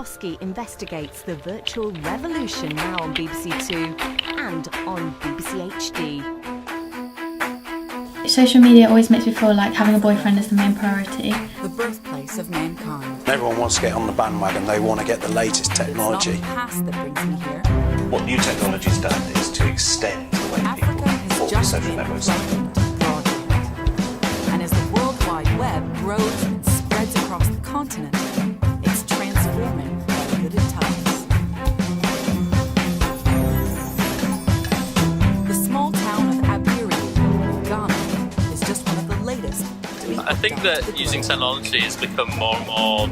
Toschi investigates the virtual revolution now on BBC Two and on BBC HD. Social media always makes me feel like having a boyfriend is the main priority. The birthplace of mankind. Everyone wants to get on the bandwagon, they want to get the latest technology. It's not the past that brings me here. What new technology's done is to extend the way Africa people has form just social been networks. welcomed broadly. And as the World Wide Web grows and spreads across the continent, it's transforming the good times. The small town of Abiri, Ghana, is just one of the latest to be I think that using technology has become more and more,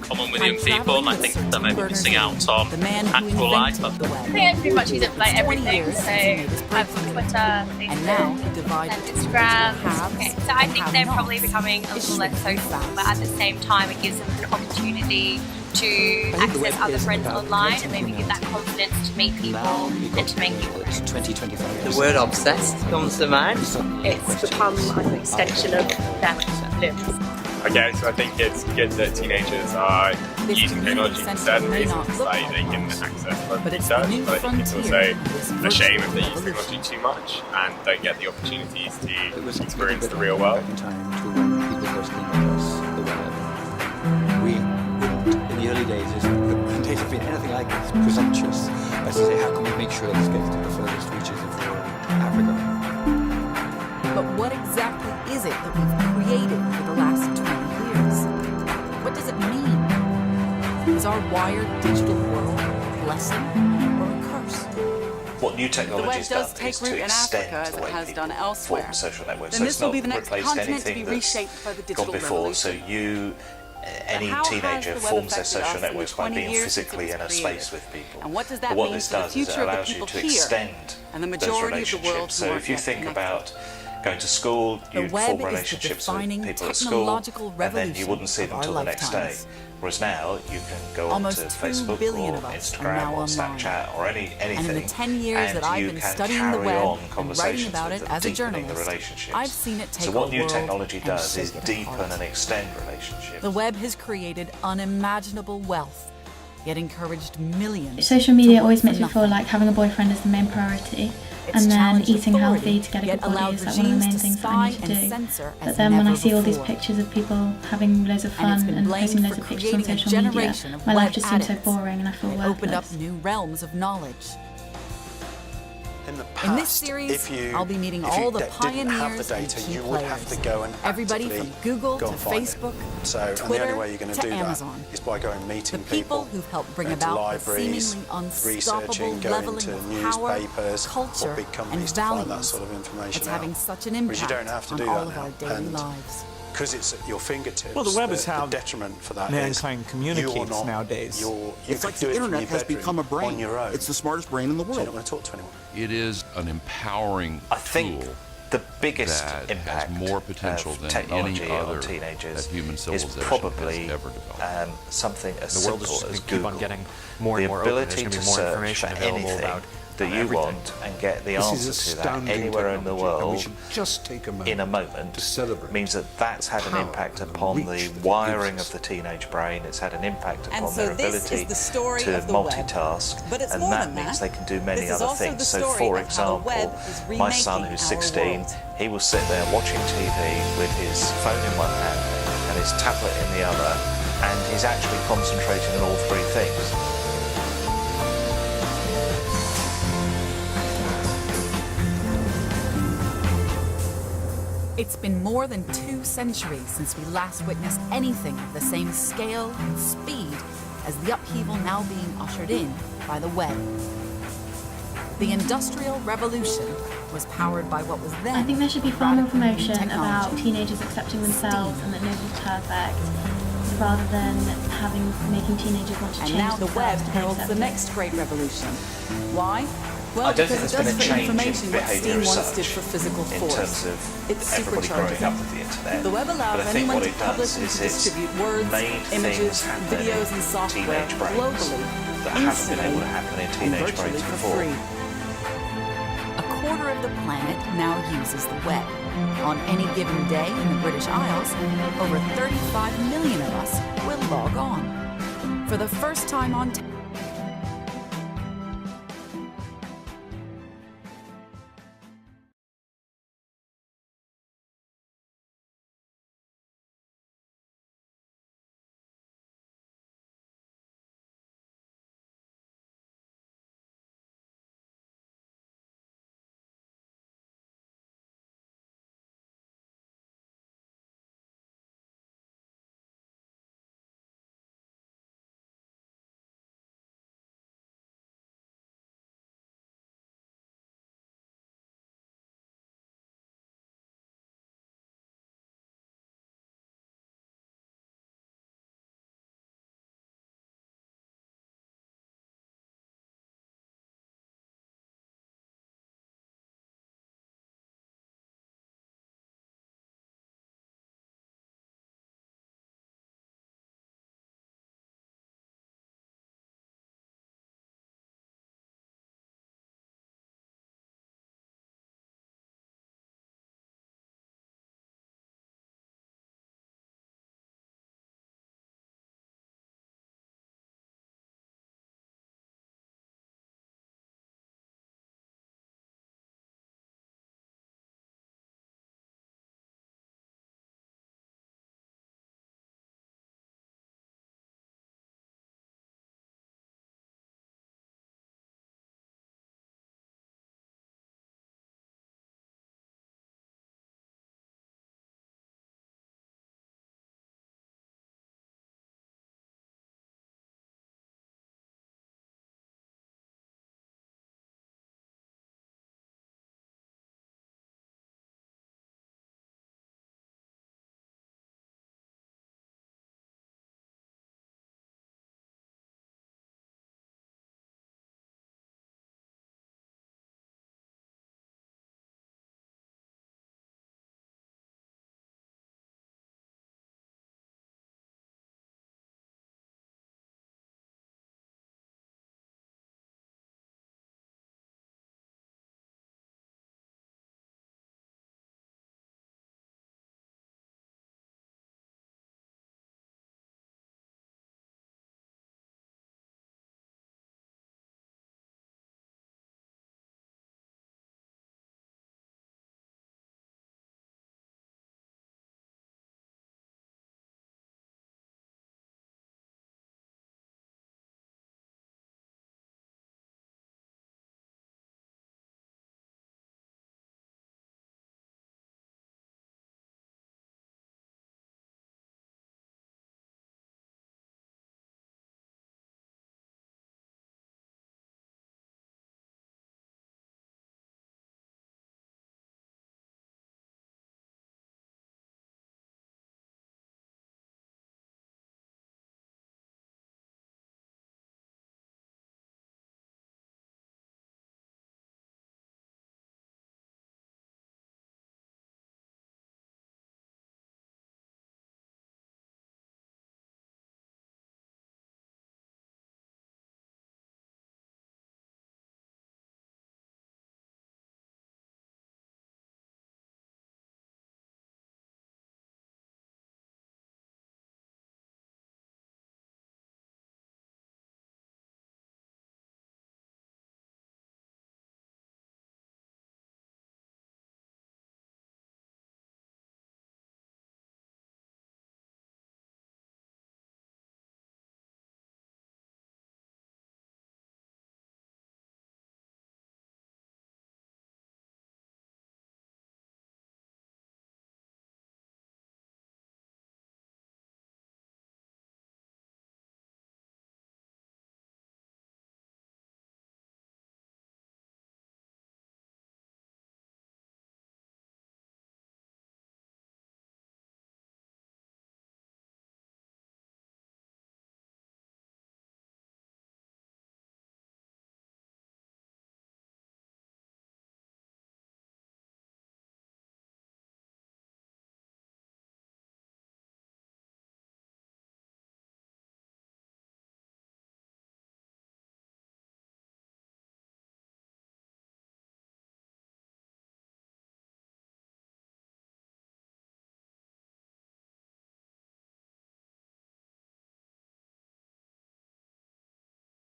common with young people, and I think they're maybe missing out on actual life. I think I pretty much use it for like everything. So I have Twitter, Facebook, and Instagram. Okay. So I think they're probably becoming a little less social, but at the same time, it gives them an opportunity to access other friends online and maybe give that confidence to meet people and to make new friends. The word obsessed comes to mind. It's become like an extension of their lives. Okay, so I think it's good that teenagers are using technology for certain reasons, like they can access local research, but I think it's also a shame if they use technology too much and don't get the opportunities to experience the real world. In the early days, the days have been anything like this, presumptuous, as to say, how can we make sure this gets to the furthest reaches of Africa? But what exactly is it that we've created for the last 20 years? What does it mean? Is our wired digital world a blessing or a curse? What new technology's done is to extend as the it way has people done elsewhere. form social networks. Then So this it's will not be the next replaced continent to be anything that's reshaped by the gone digital before. So revolution. any how has teenager the web forms their affected social us in the networks by 20 being years since it physically was in a created? space with people. And what does that But what mean this for the does is it future of the allows you people to here extend and the those majority of the world relationships. who So aren't if you yet think connected? about going to school, The you'd web form is the relationships with defining people at school, technological and then you revolution wouldn't see of them our till the next day. lifetimes. Whereas now you can go Almost onto 2 Facebook billion or of us are Instagram now or online. Snapchat or anything, And in the 10 years and that I've you been can studying the carry web on and conversations writing about with it them, as a deepening the journalist, relationships. I've seen it take So what our new world technology and does is shake it deepen apart. and extend relationships. The web has created unimaginable wealth, yet encouraged millions. Social media to always work makes for me feel nothing. like having a boyfriend is the main priority. It's And then challenged eating authority, healthy to get a yet good body allowed is like one of the regimes main to things that I spy need to and do. censor But as then when I never see all these before. pictures of people having loads of And it's fun been and blamed posting loads for of pictures on creating a social media, generation of my life web just seems so addicts. boring and I feel It opened up worthless. new realms of knowledge. In the In this past, series, if you, I'll be meeting if all you the didn't have the pioneers and data, key you would have to players. go and Everybody actively from Google go to and find it. Facebook, So, and the Twitter only way you're going to to do Amazon. that is by going and The meeting people who've helped bring going to about the libraries, seemingly unstoppable researching, going leveling to of power, newspapers, culture, or big and companies to find that values. sort of information It's out. having such an Whereas you impact don't have to on do all that of now. our daily And lives. because it's at your fingertips. Well, the web is how the detriment for that mankind is communicates you're not, nowadays. You It's could like do the it from internet your has bedroom become a brain. on your own. It's the smartest brain in the So you're world. not going to talk to anyone. It is an empowering I think tool the biggest that impact has more potential of than technology any other on teenagers that human is civilization probably has ever developed. something as The world is simple just as going to keep Google. on getting more the and more open. There's ability going to to be more search information for available anything about that you everything. want and get the This answer is to that astounding anywhere in the technology, and we world should just take a moment in a moment to celebrate means that's had an power impact and the upon reach the that it wiring gives of the teenage brain. It's had an impact And upon so their this is ability the story to of the web. multitask, But it's and more that than means that. they can do many This is other also things. the So, story for of how the example, web is my son, remaking who's our 16, world. he will sit there watching TV with his phone in one hand and his tablet in the other, and he's actually concentrating on all three things. It's been more than 2 centuries since we last witnessed anything of the same scale and speed as the upheaval now being ushered in by the web. The Industrial Revolution was powered by what was then I think there should be far more promotion about technology. teenagers accepting themselves and that nobody's perfect, rather than making teenagers want to change And now the web themselves to be heralds the accepted. next great revolution. Why? Well, I don't think because there's it been a does for change in information what behaviour Steam as once such did for physical in force. terms of It everybody supercharges growing up it. with the internet. The web allows but I think anyone what to it publish does and is to it's distribute words, made images, things happen videos, and in software teenage brains globally, that haven't been instantly, able to happen in and teenage virtually brains for before. free. A quarter of the planet now uses the web. On any given day in the British Isles, over 35 million of us will log on. For the first time on